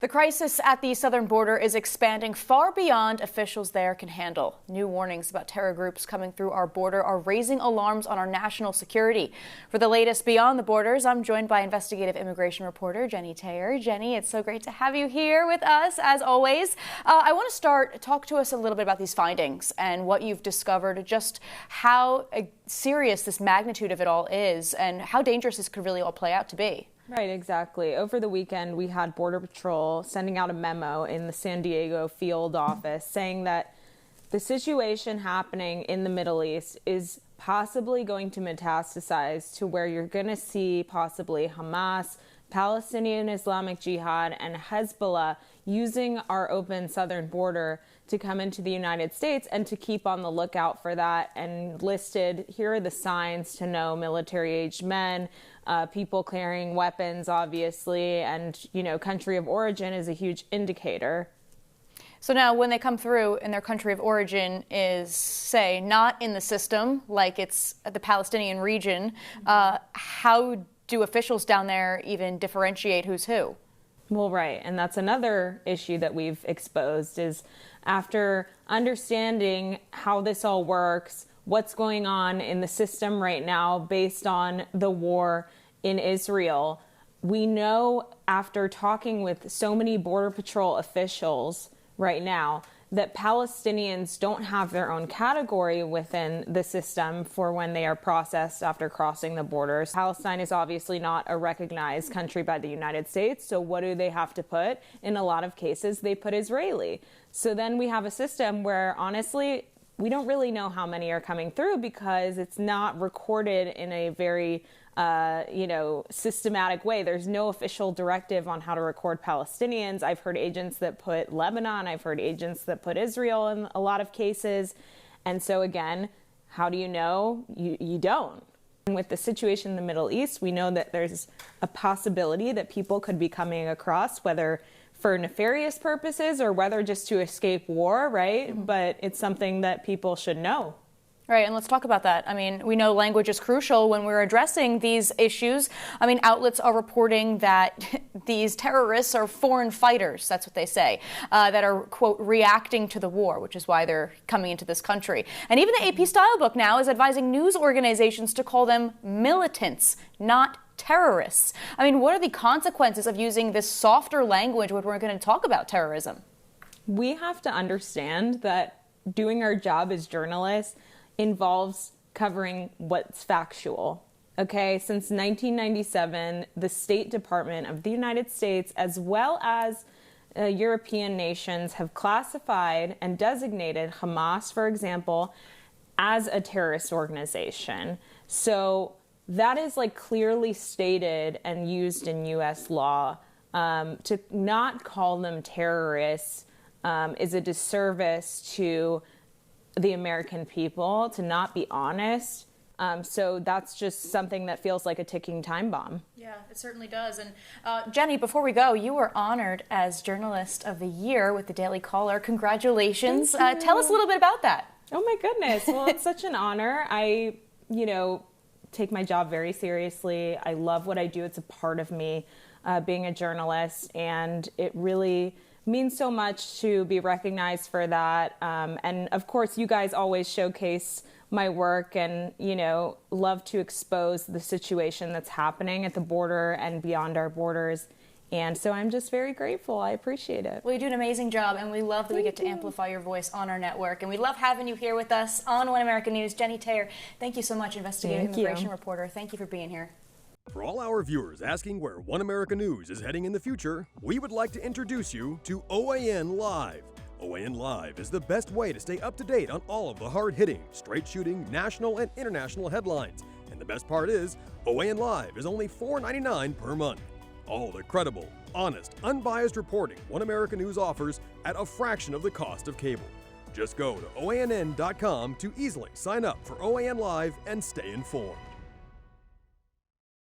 The crisis at the southern border is expanding far beyond officials there can handle. New warnings about terror groups coming through our border are raising alarms on our national security. For the latest Beyond the Borders, I'm joined by investigative immigration reporter Jenny Taylor. Jenny, it's so great to have you here with us, as always. I want to talk to us a little bit about these findings and what you've discovered, just how serious this magnitude of it all is and how dangerous this could really all play out to be. Right, exactly. Over the weekend, we had Border Patrol sending out a memo in the San Diego field office saying that the situation happening in the Middle East is possibly going to metastasize to where you're going to see possibly Hamas, Palestinian Islamic Jihad, and Hezbollah using our open southern border to come into the United States, and to keep on the lookout for that. And listed, here are the signs to know: military-aged men, people carrying weapons, obviously, and, country of origin is a huge indicator. So now when they come through and their country of origin is, say, not in the system, like it's the Palestinian region, how do officials down there even differentiate who's who? Well, right. And that's another issue that we've exposed, is after understanding how this all works, what's going on in the system right now based on the war in Israel, we know, after talking with so many Border Patrol officials right now, that Palestinians don't have their own category within the system for when they are processed after crossing the borders. Palestine is obviously not a recognized country by the United States, so what do they have to put? In a lot of cases, they put Israeli. So then we have a system where, honestly, we don't really know how many are coming through, because it's not recorded in a very systematic way. There's no official directive on how to record Palestinians. I've heard agents that put Lebanon. I've heard agents that put Israel in a lot of cases. And so again, how do you know? You don't. And with the situation in the Middle East, we know that there's a possibility that people could be coming across, whether for nefarious purposes or whether just to escape war, right? Mm-hmm. But it's something that people should know. Right, and let's talk about that. I mean, we know language is crucial when we're addressing these issues. I mean, outlets are reporting that these terrorists are foreign fighters, that's what they say, that are, quote, reacting to the war, which is why they're coming into this country. And even the AP Style Book now is advising news organizations to call them militants, not terrorists. I mean, what are the consequences of using this softer language when we're going to talk about terrorism? We have to understand that doing our job as journalists involves covering what's factual. Okay, since 1997, the State Department of the United States, as well as European nations, have classified and designated Hamas, for example, as a terrorist organization. So that is clearly stated and used in U.S. law. To not call them terrorists is a disservice to the American people, to not be honest. So that's just something that feels like a ticking time bomb. Yeah, it certainly does. And Jenny, before we go, you were honored as Journalist of the Year with the Daily Caller. Congratulations. Tell us a little bit about that. Oh my goodness. Well, it's such an honor. I, take my job very seriously. I love what I do. It's a part of me, being a journalist, and it really means so much to be recognized for that. And of course, you guys always showcase my work and, love to expose the situation that's happening at the border and beyond our borders. And so I'm just very grateful. I appreciate it. Well, you do an amazing job, and we love that we get to amplify your voice on our network. And we love having you here with us on One American News. Jenny Taylor, thank you so much, investigative immigration reporter. Thank you for being here. For all our viewers asking where One America News is heading in the future, we would like to introduce you to OAN Live. OAN Live is the best way to stay up to date on all of the hard-hitting, straight-shooting, national and international headlines. And the best part is, OAN Live is only $4.99 per month. All the credible, honest, unbiased reporting One America News offers at a fraction of the cost of cable. Just go to OANN.com to easily sign up for OAN Live and stay informed.